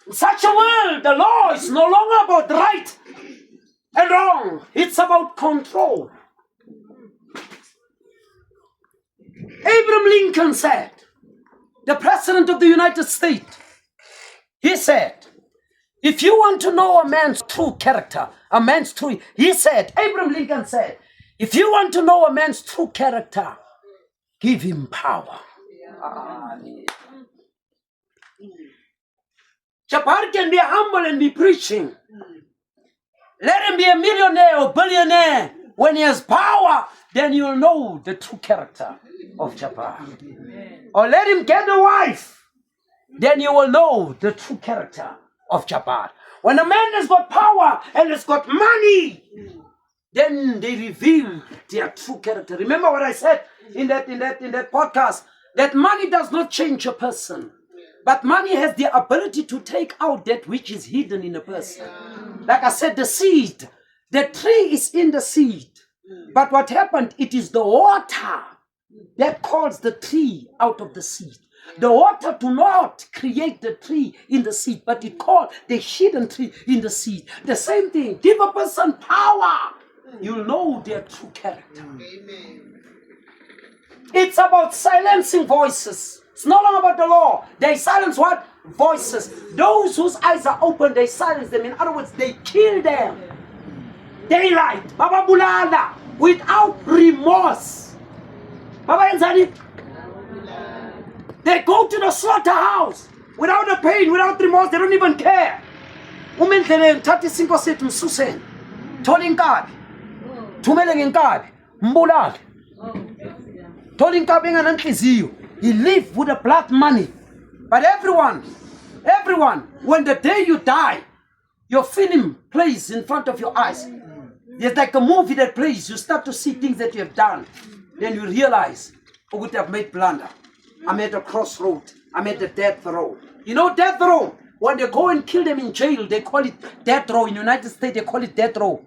In such a world, the law is no longer about right and wrong. It's about control. Abraham Lincoln said, the President of the United States, he said, if you want to know a man's true character, Abraham Lincoln said, if you want to know a man's true character, give him power. Jabbar can be humble and be preaching. Let him be a millionaire or billionaire. When he has power, then you'll know the true character of Jabbar. Or let him get a wife, then you will know the true character of Jabbar. When a man has got power and has got money, then they reveal their true character. Remember what I said in that podcast, that money does not change a person, but money has the ability to take out that which is hidden in a person. Like I said, the seed, the tree is in the seed, but what happened, it is the water that calls the tree out of the seed. The water do not create the tree in the seed, but it called the hidden tree in the seed. The same thing, give a person power, you'll know their true character. Amen. It's about silencing voices. It's no longer about the law. They silence what? Voices. Those whose eyes are open, they silence them. In other words, they kill them. Daylight, Baba Bulala, without remorse. Baba Enzani. They go to the slaughterhouse without the pain, without remorse. They don't even care. Umendlele 35 sethi msuseni. Thola inkabi. Thumele ngenkabi. Mbulale. Thola inkabi engananhliziyo. He live with the blood money. But everyone, when the day you die, your film plays in front of your eyes. It's like a movie that plays. You start to see things that you have done. Then you realize, oh, we have made blunder. I'm at a crossroad. I'm at the death row. You know death row? When they go and kill them in jail, they call it death row. In the United States, they call it death row.